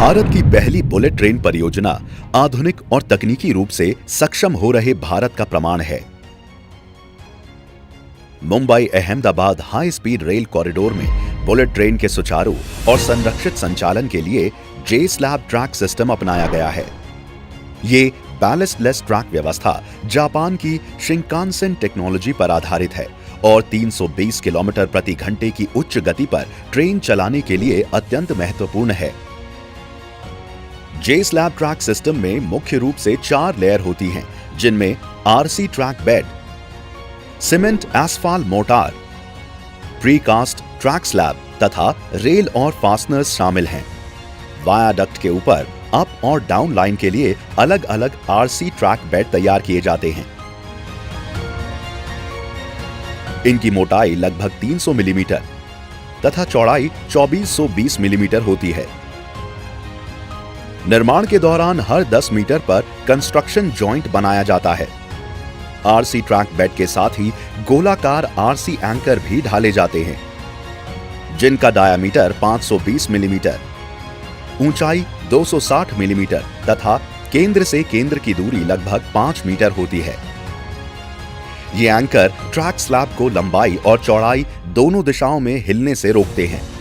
भारत की पहली bullet train परियोजना आधुनिक और तकनीकी रूप से सक्षम हो रहे भारत का प्रमाण है। Mumbai Ahmedabad high speed rail corridor में बुलेट ट्रेन के सुचारू और संरक्षित संचालन के लिए जे-स्लैब ट्रैक सिस्टम अपनाया गया है। ये बैलेस्टलेस ट्रैक व्यवस्था जापान की शिंकानसेन टेक्नोलॉजी पर आधारित है और 320 किलोमीटर प्रति घंटे की उच्च गति पर ट्रेन चलाने के लिए अत्यंत महत्वपूर्ण है। जे-स्लैब ट्रैक सिस्टम में मुख्य रूप से 4 लेयर होती हैं, जिनमें RC track bed, cement asphalt mortar, precast track slab तथा रेल और फास्टनर्स शामिल हैं। वायाडक्ट के ऊपर अप और डाउन लाइन के लिए अलग अलग आरसी ट्रैक बेड तैयार किए जाते हैं। इनकी मोटाई लगभग 300 मिलीमीटर तथा चौड़ाई 2420 मिलीमीटर होती है। निर्माण के दौरान हर 10 मीटर पर कंस्ट्रक्शन जॉइंट बनाया जाता है। आरसी ट्रैक बेड के साथ ही गोलाकार आरसी एंकर भी ढाले जाते हैं, जिनका डायामीटर 520 मिलीमीटर, ऊंचाई 260 मिलीमीटर तथा केंद्र से केंद्र की दूरी लगभग 5 मीटर होती है। ये एंकर ट्रैक स्लैब को लंबाई और चौड़ाई दोनों दिशाओं में हिलने से रोकते हैं।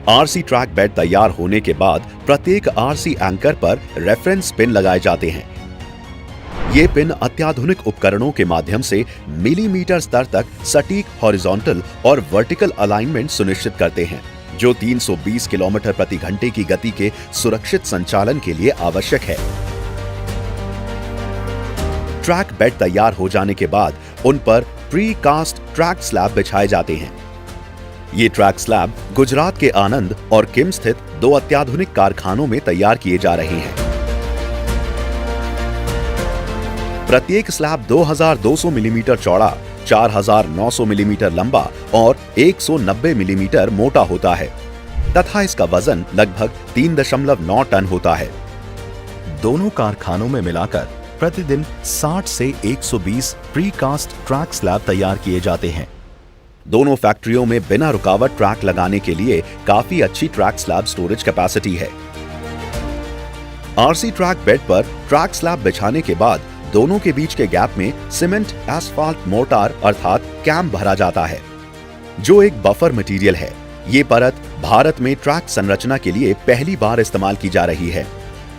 आरसी ट्रैक बेड तैयार होने के बाद प्रत्येक आरसी एंकर पर रेफरेंस पिन लगाए जाते हैं। ये पिन अत्याधुनिक उपकरणों के माध्यम से मिलीमीटर स्तर तक सटीक हॉरिजॉन्टल और वर्टिकल अलाइनमेंट सुनिश्चित करते हैं, जो 320 किलोमीटर प्रति घंटे की गति के सुरक्षित संचालन के लिए आवश्यक है। ट्रैक बेड तैयार हो जाने के बाद उन पर प्री-कास्ट ट्रैक स्लैब बिछाए जाते हैं। ये ट्रैक स्लैब गुजरात के आनंद और किम स्थित 2 अत्याधुनिक कारखानों में तैयार किए जा रहे हैं। प्रत्येक स्लैब 2200 मिलीमीटर चौड़ा, 4900 मिलीमीटर लंबा और 190 मिलीमीटर मोटा होता है तथा इसका वजन लगभग 3.9 टन होता है। दोनों कारखानों में मिलाकर प्रतिदिन 60 से 120 प्रीकास्ट ट्रैक स्लैब तैयार किए जाते हैं। दोनों फैक्ट्रियों में बिना रुकावट ट्रैक लगाने के लिए काफी अच्छी ट्रैक स्लैब स्टोरेज कैपेसिटी है। आरसी ट्रैक बेड पर ट्रैक स्लैब बिछाने के बाद दोनों के बीच के गैप में सीमेंट एस्फाल्ट मोर्टार अर्थात कैम भरा जाता है, जो एक बफर मटेरियल है। ये परत भारत में ट्रैक संरचना के लिए पहली बार इस्तेमाल की जा रही है,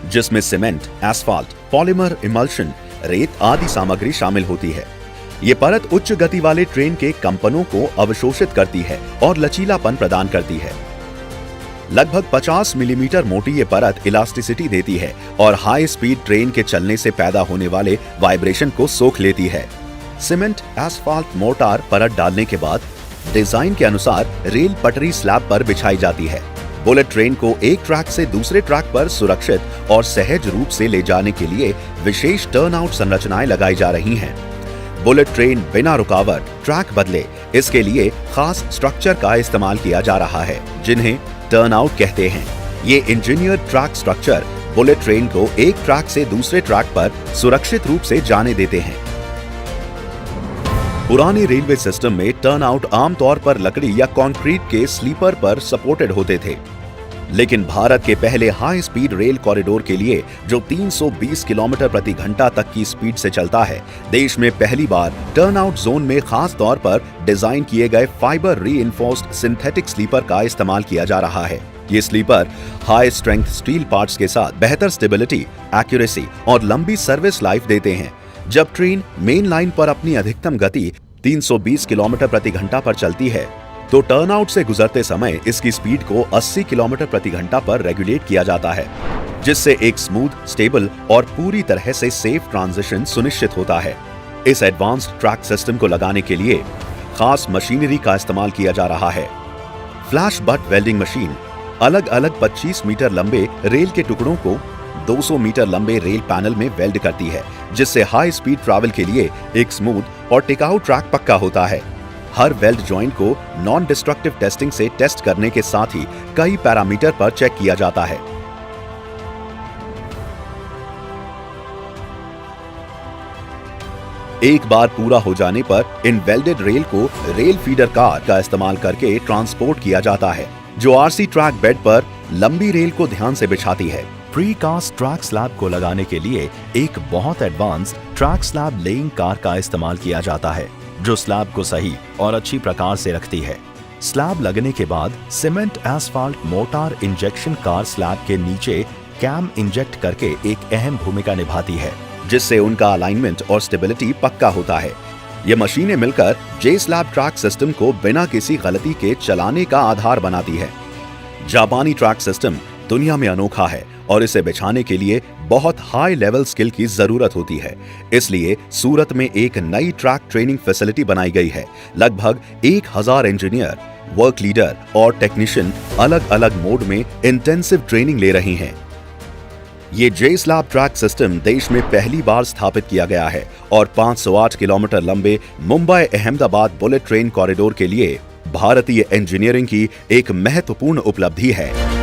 जिसमें सीमेंट, एस्फाल्ट, पॉलीमर इमल्शन, रेत आदि सामग्री शामिल होती है। ये परत उच्च गति वाले ट्रेन के कंपनों को अवशोषित करती है और लचीलापन प्रदान करती है। लगभग 50 मिलीमीटर मोटी ये परत इलास्टिसिटी देती है और हाई स्पीड ट्रेन के चलने से पैदा होने वाले वाइब्रेशन को सोख लेती है। सीमेंट एस्फाल्ट मोर्टार परत डालने के बाद डिजाइन के अनुसार रेल पटरी स्लैब पर बिछाई जाती है। बुलेट ट्रेन को एक ट्रैक से दूसरे ट्रैक पर सुरक्षित और सहज रूप से ले जाने के लिए विशेष टर्नआउट संरचनाएं लगाई जा रही हैं। बुलेट ट्रेन बिना रुकावट ट्रैक बदले, इसके लिए खास स्ट्रक्चर का इस्तेमाल किया जा रहा है, जिन्हें टर्नआउट कहते हैं। ये engineer track structure bullet train को एक ट्रैक से दूसरे ट्रैक पर सुरक्षित रूप से जाने देते हैं। पुराने रेलवे सिस्टम में टर्नआउट आमतौर पर लकड़ी या कंक्रीट के स्लीपर पर सपोर्टेड होते थे, लेकिन भारत के पहले हाई स्पीड रेल कॉरिडोर के लिए, जो 320 किलोमीटर प्रति घंटा तक की स्पीड से चलता है, देश में पहली बार टर्नआउट जोन में खास तौर पर डिजाइन किए गए फाइबर रीइंफोर्स्ड सिंथेटिक स्लीपर का इस्तेमाल किया जा रहा है। ये sleeper high strength steel parts के साथ बेहतर स्टेबिलिटी, एक्यूरेसी और लंबी सर्विस लाइफ देते हैं। जब ट्रेन मेन लाइन पर अपनी अधिकतम गति 320 किलोमीटर प्रति घंटा पर चलती है, तो टर्नआउट से गुजरते समय इसकी स्पीड को 80 किलोमीटर प्रति घंटा पर रेगुलेट किया जाता है, जिससे एक स्मूथ, स्टेबल और पूरी तरह से सेफ ट्रांजिशन सुनिश्चित होता है। इस एडवांस्ड ट्रैक सिस्टम को लगाने के लिए खास मशीनरी का इस्तेमाल किया जा रहा है। फ्लैश बट वेल्डिंग मशीन अलग अलग 25 मीटर लंबे रेल के टुकड़ों को 200 मीटर लंबे रेल पैनल में वेल्ड करती है, जिससे हाई स्पीड ट्रैवल के लिए एक स्मूथ और टिकाऊ ट्रैक पक्का होता है। हर वेल्ड जॉइंट को नॉन डिस्ट्रक्टिव टेस्टिंग से टेस्ट करने के साथ ही कई पैरामीटर पर चेक किया जाता है। एक बार पूरा हो जाने पर इन वेल्डेड रेल को रेल फीडर कार का इस्तेमाल करके ट्रांसपोर्ट किया जाता है, जो आरसी ट्रैक बेड पर लंबी रेल को ध्यान से बिछाती है। प्रीकास्ट ट्रैक स्लैब को लगाने के लिए एक बहुत advance track slab laying car का इस्तेमाल किया जाता है, जो स्लैब को सही और अच्छी प्रकार से रखती है। स्लैब लगने के बाद cement asphalt mortar injection car slab के नीचे कैम इंजेक्ट करके एक अहम भूमिका निभाती है, जिससे उनका अलाइनमेंट और स्टेबिलिटी पक्का होता है। ये मशीनें मिलकर जे स्लैब ट्रैक सिस्टम को बिना किसी गलती के चलाने का आधार बनाती है। जापानी ट्रैक सिस्टम दुनिया में अनोखा है और इसे बिछाने के लिए बहुत हाई लेवल स्किल की जरूरत होती है। इसलिए सूरत में एक नई ट्रैक ट्रेनिंग फैसिलिटी बनाई गई है। लगभग 1000 इंजीनियर, वर्क लीडर और टेक्नीशियन अलग अलग मोड में इंटेंसिव ट्रेनिंग ले रही हैं। ये जे स्लैब ट्रैक सिस्टम देश में पहली बार स्थापित किया गया है और 508 किलोमीटर लंबे Mumbai Ahmedabad bullet train corridor के लिए भारतीय इंजीनियरिंग की एक महत्वपूर्ण उपलब्धि है।